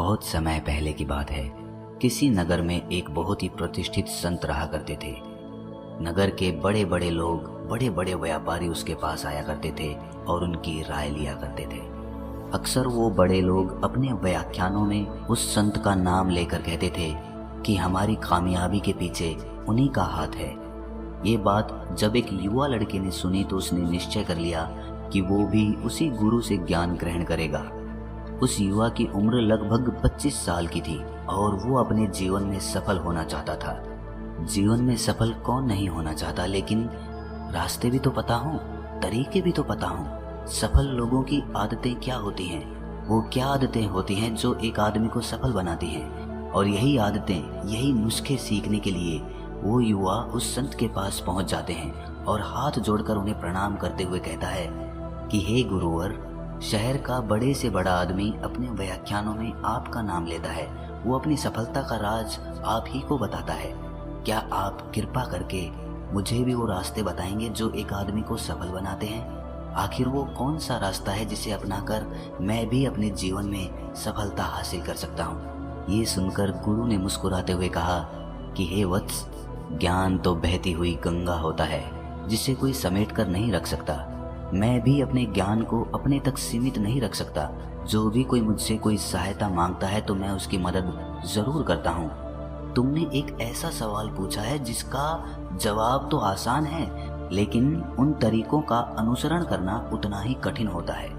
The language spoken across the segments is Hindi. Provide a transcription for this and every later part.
बहुत समय पहले की बात है। किसी नगर में एक बहुत ही प्रतिष्ठित संत रहा करते थे। नगर के बड़े बड़े लोग, बड़े बड़े व्यापारी उसके पास आया करते थे और उनकी राय लिया करते थे। अक्सर वो बड़े लोग अपने व्याख्यानों में उस संत का नाम लेकर कहते थे कि हमारी कामयाबी के पीछे उन्हीं का हाथ है। ये बात जब एक युवा लड़के ने सुनी तो उसने निश्चय कर लिया कि वो भी उसी गुरु से ज्ञान ग्रहण करेगा। उस युवा की उम्र लगभग 25 साल की थी और वो अपने जीवन में सफल होना चाहता था। जीवन में सफल कौन नहीं होना चाहता, लेकिन रास्ते भी तो पता हों, तरीके भी तो पता हों। सफल लोगों की आदतें क्या होती हैं, वो क्या आदतें होती हैं जो एक आदमी को सफल बनाती हैं। और यही आदतें, यही नुस्खे सीखने के लिए वो युवा उस संत के पास पहुंच जाते हैं और हाथ जोड़कर उन्हें प्रणाम करते हुए कहता है कि हे गुरुवर, शहर का बड़े से बड़ा आदमी अपने व्याख्यानों में आपका नाम लेता है। वो अपनी सफलता का राज आप ही को बताता है। क्या आप कृपा करके मुझे भी वो रास्ते बताएंगे जो एक आदमी को सफल बनाते हैं? आखिर वो कौन सा रास्ता है जिसे अपनाकर मैं भी अपने जीवन में सफलता हासिल कर सकता हूँ? ये सुनकर गुरु ने मुस्कुराते हुए कहा कि हे वत्स, ज्ञान तो बहती हुई गंगा होता है जिसे कोई समेट कर नहीं रख सकता। मैं भी अपने ज्ञान को अपने तक सीमित नहीं रख सकता। जो भी कोई मुझसे कोई सहायता मांगता है तो मैं उसकी मदद जरूर करता हूँ। तुमने एक ऐसा सवाल पूछा है जिसका जवाब तो आसान है, लेकिन उन तरीकों का अनुसरण करना उतना ही कठिन होता है।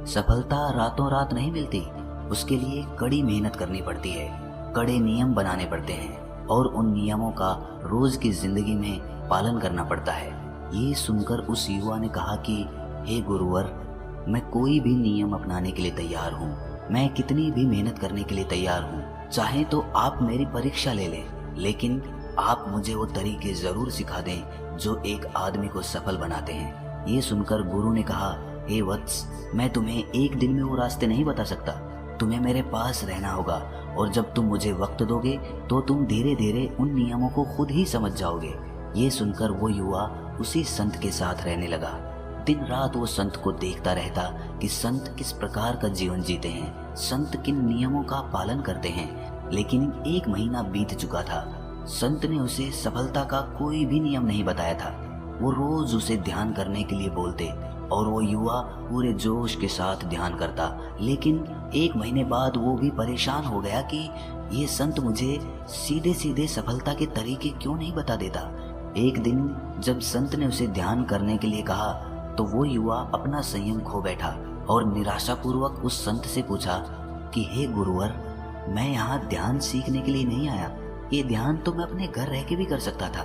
सफलता रातों रात नहीं मिलती, उसके लिए कड़ी मेहनत करनी पड़ती है, कड़े नियम बनाने पड़ते हैं और उन नियमों का रोज की जिंदगी में पालन करना पड़ता है। ये सुनकर उस युवा ने कहा कि हे गुरुवर, मैं कोई भी नियम अपनाने के लिए तैयार हूँ, मैं कितनी भी मेहनत करने के लिए तैयार हूँ। चाहे तो आप मेरी परीक्षा ले लें, लेकिन आप मुझे वो तरीके जरूर सिखा दें जो एक आदमी को सफल बनाते हैं। ये सुनकर गुरु ने कहा, हे वत्स, मैं तुम्हें एक दिन में वो रास्ते नहीं बता सकता। तुम्हें मेरे पास रहना होगा और जब तुम मुझे वक्त दोगे तो तुम धीरे धीरे उन नियमों को खुद ही समझ जाओगे। ये सुनकर वो युवा उसी संत के साथ रहने लगा। दिन रात वो संत को देखता रहता कि संत किस प्रकार का जीवन जीते हैं, संत किन नियमों का पालन करते हैं। लेकिन 1 महीना बीत चुका था, संत ने उसे सफलता का कोई भी नियम नहीं बताया था। वो रोज उसे ध्यान करने के लिए बोलते और वो युवा पूरे जोश के साथ ध्यान करता, लेकिन 1 महीने बाद वो भी परेशान हो गया कि ये संत मुझे सीधे सीधे सफलता के तरीके क्यों नहीं बता देता। एक दिन जब संत ने उसे ध्यान करने के लिए कहा तो वो युवा अपना संयम खो बैठा और निराशापूर्वक उस संत से पूछा कि हे गुरुवर, मैं यहाँ ध्यान सीखने के लिए नहीं आया। ये ध्यान तो मैं अपने घर रह के भी कर सकता था।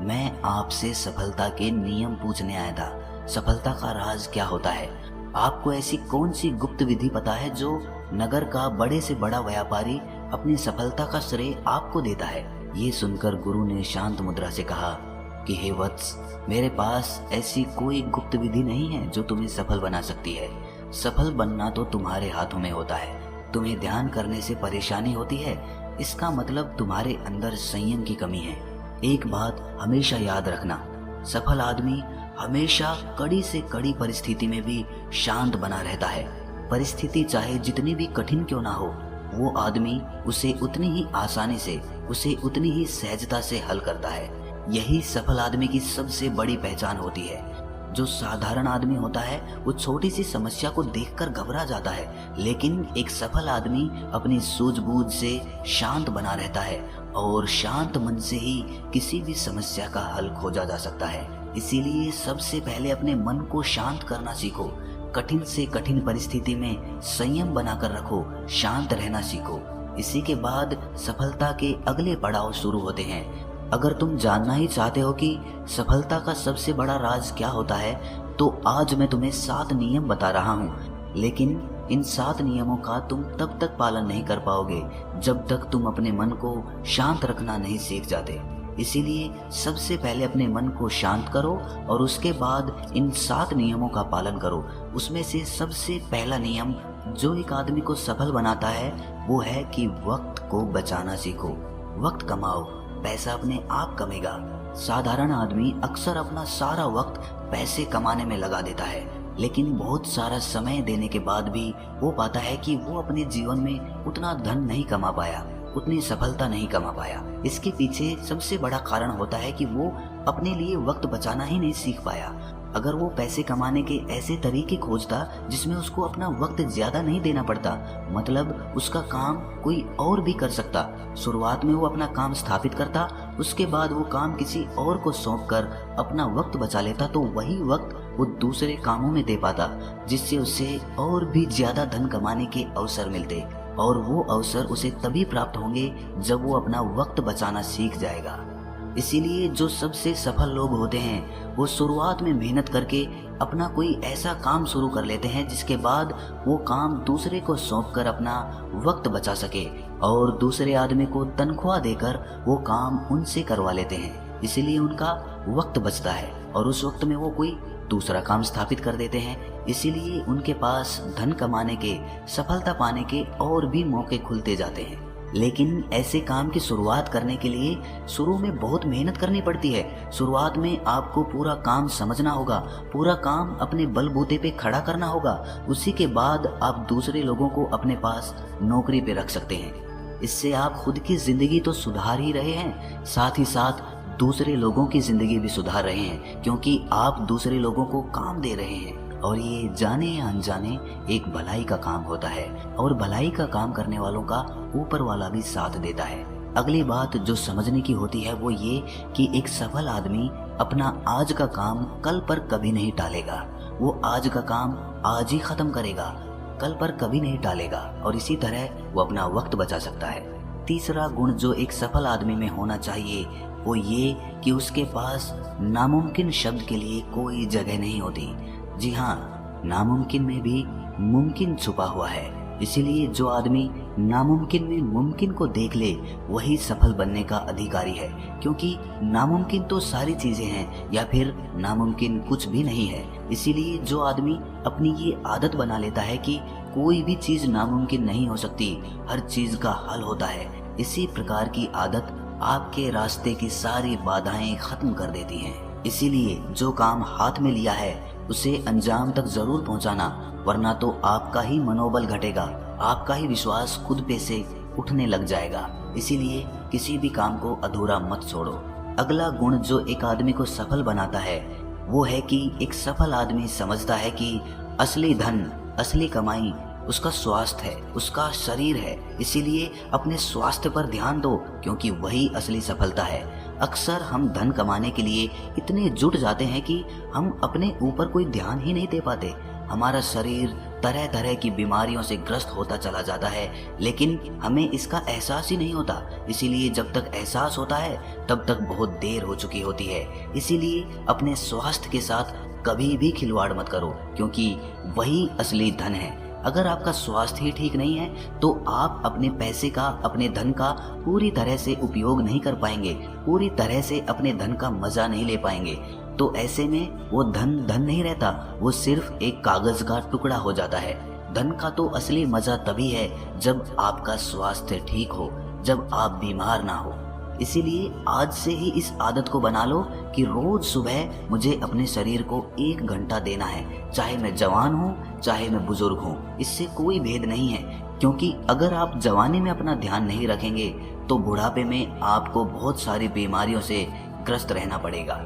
मैं आपसे सफलता के नियम पूछने आया था। सफलता का राज क्या होता है? आपको ऐसी कौन सी गुप्त विधि पता है जो नगर का बड़े से बड़ा व्यापारी अपनी सफलता का श्रेय आपको देता है? ये सुनकर गुरु ने शांत मुद्रा से कहा कि हे वत्स, मेरे पास ऐसी कोई गुप्त विधि नहीं है जो तुम्हें सफल बना सकती है। सफल बनना तो तुम्हारे हाथों में होता है। तुम्हें ध्यान करने से परेशानी होती है, इसका मतलब तुम्हारे अंदर संयम की कमी है। एक बात हमेशा याद रखना, सफल आदमी हमेशा कड़ी से कड़ी परिस्थिति में भी शांत बना रहता है। परिस्थिति चाहे जितनी भी कठिन क्यों ना हो, वो आदमी उसे उतनी ही आसानी से, उसे उतनी ही सहजता से हल करता है। यही सफल आदमी की सबसे बड़ी पहचान होती है। जो साधारण आदमी होता है वो छोटी सी समस्या को देखकर घबरा जाता है, लेकिन एक सफल आदमी अपनी सूझबूझ से शांत बना रहता है और शांत मन से ही किसी भी समस्या का हल खोजा जा सकता है। इसीलिए सबसे पहले अपने मन को शांत करना सीखो। कठिन से कठिन परिस्थिति में संयम बनाकर रखो, शांत रहना सीखो। इसी के बाद सफलता के अगले पड़ाव शुरू होते हैं। अगर तुम जानना ही चाहते हो कि सफलता का सबसे बड़ा राज क्या होता है, तो आज मैं तुम्हें 7 नियम बता रहा हूँ। लेकिन इन 7 नियमों का तुम तब तक पालन नहीं कर पाओगे जब तक तुम अपने मन को शांत रखना नहीं सीख जाते। इसीलिए सबसे पहले अपने मन को शांत करो और उसके बाद इन 7 नियमों का पालन करो। उसमें से सबसे पहला नियम जो एक आदमी को सफल बनाता है वो है कि वक्त को बचाना सीखो। वक्त कमाओ, पैसा अपने आप कमेगा। साधारण आदमी अक्सर अपना सारा वक्त पैसे कमाने में लगा देता है, लेकिन बहुत सारा समय देने के बाद भी वो पाता है कि वो अपने जीवन में उतना धन नहीं कमा पाया, उतनी सफलता नहीं कमा पाया। इसके पीछे सबसे बड़ा कारण होता है कि वो अपने लिए वक्त बचाना ही नहीं सीख पाया। अगर वो पैसे कमाने के ऐसे तरीके खोजता जिसमें उसको अपना वक्त ज्यादा नहीं देना पड़ता, मतलब उसका काम कोई और भी कर सकता। शुरुआत में वो अपना काम स्थापित करता, उसके बाद वो काम किसी और को सौंपकर अपना वक्त बचा लेता, तो वही वक्त वो दूसरे कामों में दे पाता, जिससे उसे और भी ज्यादा धन कमाने के अवसर मिलते। और वो अवसर उसे तभी प्राप्त होंगे जब वो अपना वक्त बचाना सीख जाएगा। इसीलिए जो सबसे सफल लोग होते हैं वो शुरुआत में मेहनत करके अपना कोई ऐसा काम शुरू कर लेते हैं जिसके बाद वो काम दूसरे को सौंपकर अपना वक्त बचा सके और दूसरे आदमी को तनख्वाह देकर वो काम उनसे करवा लेते हैं। इसीलिए उनका वक्त बचता है और उस वक्त में वो कोई दूसरा काम स्थापित कर देते हैं। इसीलिए उनके पास धन कमाने के, सफलता पाने के और भी मौके खुलते जाते हैं। लेकिन ऐसे काम की शुरुआत करने के लिए शुरू में बहुत मेहनत करनी पड़ती है। शुरुआत में आपको पूरा काम समझना होगा, पूरा काम अपने बलबूते पे खड़ा करना होगा। उसी के बाद आप दूसरे लोगों को अपने पास नौकरी पे रख सकते हैं। इससे आप खुद की जिंदगी तो सुधार ही रहे हैं, साथ ही साथ दूसरे लोगों की जिंदगी भी सुधार रहे हैं, क्योंकि आप दूसरे लोगों को काम दे रहे हैं। और ये जाने या अनजाने एक भलाई का काम होता है और भलाई का काम करने वालों का ऊपर वाला भी साथ देता है। अगली बात जो समझने की होती है वो ये कि एक सफल आदमी अपना आज का काम कल पर कभी नहीं टालेगा। वो आज का काम आज ही खत्म करेगा, कल पर कभी नहीं टालेगा, और इसी तरह वो अपना वक्त बचा सकता है। तीसरा गुण जो एक सफल आदमी में होना चाहिए वो ये कि उसके पास नामुमकिन शब्द के लिए कोई जगह नहीं होती। जी हाँ, नामुमकिन में भी मुमकिन छुपा हुआ है। इसीलिए जो आदमी नामुमकिन में मुमकिन को देख ले वही सफल बनने का अधिकारी है, क्योंकि नामुमकिन तो सारी चीजें हैं या फिर नामुमकिन कुछ भी नहीं है। इसीलिए जो आदमी अपनी ये आदत बना लेता है कि कोई भी चीज नामुमकिन नहीं हो सकती, हर चीज का हल होता है, इसी प्रकार की आदत आपके रास्ते की सारी बाधाएं खत्म कर देती हैं। इसीलिए जो काम हाथ में लिया है उसे अंजाम तक जरूर पहुंचाना, वरना तो आपका ही मनोबल घटेगा, आपका ही विश्वास खुद पे से उठने लग जाएगा। इसीलिए किसी भी काम को अधूरा मत छोड़ो। अगला गुण जो एक आदमी को सफल बनाता है वो है कि एक सफल आदमी समझता है कि असली धन, असली कमाई उसका स्वास्थ्य है, उसका शरीर है। इसीलिए अपने स्वास्थ्य पर ध्यान दो, क्योंकि वही असली सफलता है। अक्सर हम धन कमाने के लिए इतने जुट जाते हैं कि हम अपने ऊपर कोई ध्यान ही नहीं दे पाते। हमारा शरीर तरह तरह की बीमारियों से ग्रस्त होता चला जाता है, लेकिन हमें इसका एहसास ही नहीं होता। इसीलिए जब तक एहसास होता है तब तक बहुत देर हो चुकी होती है। इसीलिए अपने स्वास्थ्य के साथ कभी भी खिलवाड़ मत करो, क्योंकि वही असली धन है। अगर आपका स्वास्थ्य ही ठीक नहीं है तो आप अपने पैसे का, अपने धन का पूरी तरह से उपयोग नहीं कर पाएंगे, पूरी तरह से अपने धन का मजा नहीं ले पाएंगे। तो ऐसे में वो धन धन नहीं रहता, वो सिर्फ एक कागज का टुकड़ा हो जाता है। धन का तो असली मजा तभी है जब आपका स्वास्थ्य ठीक हो, जब आप बीमार ना हो। इसीलिए आज से ही इस आदत को बना लो कि रोज सुबह मुझे अपने शरीर को 1 घंटा देना है, चाहे मैं जवान हूँ चाहे मैं बुजुर्ग हूँ, इससे कोई भेद नहीं है। क्योंकि अगर आप जवानी में अपना ध्यान नहीं रखेंगे तो बुढ़ापे में आपको बहुत सारी बीमारियों से ग्रस्त रहना पड़ेगा।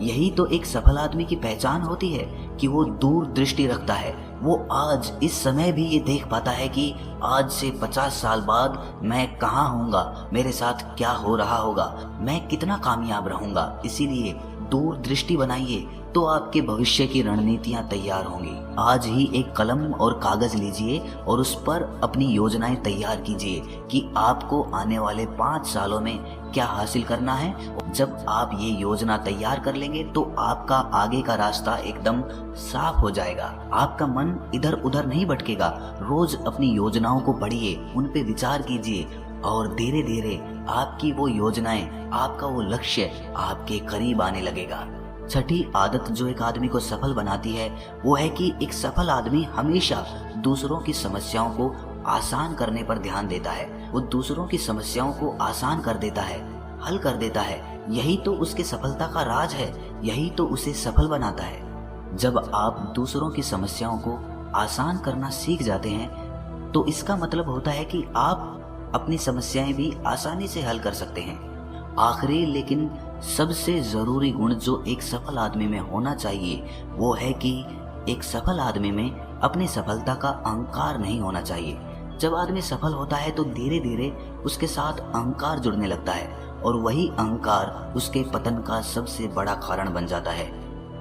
यही तो एक सफल आदमी की पहचान होती है कि वो दूर दृष्टि रखता है। वो आज इस समय भी ये देख पाता है कि आज से 50 साल बाद मैं कहाँ होऊंगा, मेरे साथ क्या हो रहा होगा, मैं कितना कामयाब रहूंगा। इसीलिए दूर दृष्टि बनाइए तो आपके भविष्य की रणनीतियां तैयार होंगी। आज ही एक कलम और कागज लीजिए और उस पर अपनी योजनाएं तैयार कीजिए कि आपको आने वाले 5 सालों में क्या हासिल करना है। जब आप ये योजना तैयार कर लेंगे तो आपका आगे का रास्ता एकदम साफ हो जाएगा, आपका मन इधर उधर नहीं भटकेगा। रोज अपनी योजनाओं को पढ़िए, उन पे विचार कीजिए और धीरे धीरे आपकी वो योजनाएं, आपका वो लक्ष्य आपके करीब आने लगेगा। छठी आदत जो एक आदमी को सफल बनाती है वो है कि एक सफल आदमी हमेशा दूसरों की समस्याओं को आसान करने पर ध्यान देता है। वो दूसरों की समस्याओं को आसान कर देता है, हल कर देता है। यही तो उसके सफलता का राज है, यही तो उसे सफल बनाता है। जब आप दूसरों की समस्याओं को आसान करना सीख जाते हैं तो इसका मतलब होता है कि आप अपनी समस्याएं भी आसानी से हल कर सकते हैं। आखिरी लेकिन सबसे ज़रूरी गुण जो एक सफल आदमी में होना चाहिए वो है कि एक सफल आदमी में अपनी सफलता का अहंकार नहीं होना चाहिए। जब आदमी सफल होता है तो धीरे धीरे उसके साथ अहंकार जुड़ने लगता है और वही अहंकार उसके पतन का सबसे बड़ा कारण बन जाता है।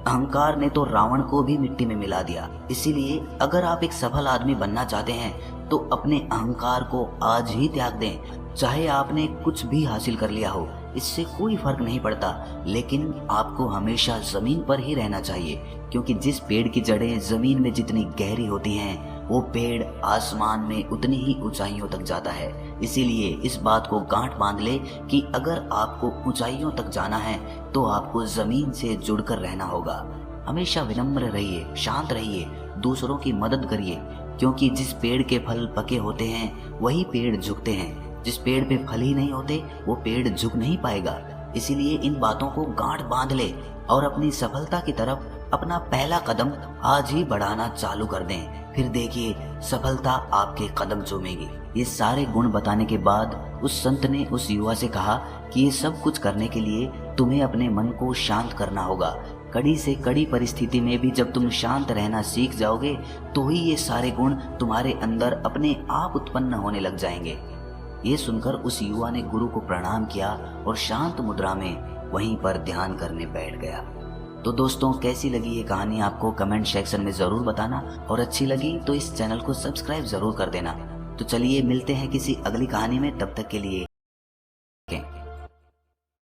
अहंकार ने तो रावण को भी मिट्टी में मिला दिया। इसीलिए अगर आप एक सफल आदमी बनना चाहते हैं तो अपने अहंकार को आज ही त्याग दें। चाहे आपने कुछ भी हासिल कर लिया हो, इससे कोई फर्क नहीं पड़ता, लेकिन आपको हमेशा जमीन पर ही रहना चाहिए, क्योंकि जिस पेड़ की जड़ें जमीन में जितनी गहरी होती हैं वो पेड़ आसमान में उतनी ही ऊंचाइयों तक जाता है। इसीलिए इस बात को गांठ बांध ले कि अगर आपको ऊंचाइयों तक जाना है तो आपको जमीन से जुड़कर रहना होगा। हमेशा विनम्र रहिए, शांत रहिए, दूसरों की मदद करिए, क्योंकि जिस पेड़ के फल पके होते हैं वही पेड़ झुकते हैं। जिस पेड़ पे फल ही नहीं होते वो पेड़ झुक नहीं पाएगा। इसीलिए इन बातों को गांठ बांध ले और अपनी सफलता की तरफ अपना पहला कदम आज ही बढ़ाना चालू कर दें। फिर देखिए सफलता आपके कदम चूमेगी। ये सारे गुण बताने के बाद उस संत ने उस युवा से कहा कि ये सब कुछ करने के लिए तुम्हें अपने मन को शांत करना होगा। कड़ी से कड़ी परिस्थिति में भी जब तुम शांत रहना सीख जाओगे तो ही ये सारे गुण तुम्हारे अंदर अपने आप उत्पन्न होने लग जाएंगे। ये सुनकर उस युवा ने गुरु को प्रणाम किया और शांत मुद्रा में वहीं पर ध्यान करने बैठ गया। तो दोस्तों, कैसी लगी ये कहानी आपको कमेंट सेक्शन में ज़रूर बताना, और अच्छी लगी तो इस चैनल को सब्सक्राइब ज़रूर कर देना। तो चलिए मिलते हैं किसी अगली कहानी में, तब तक के लिए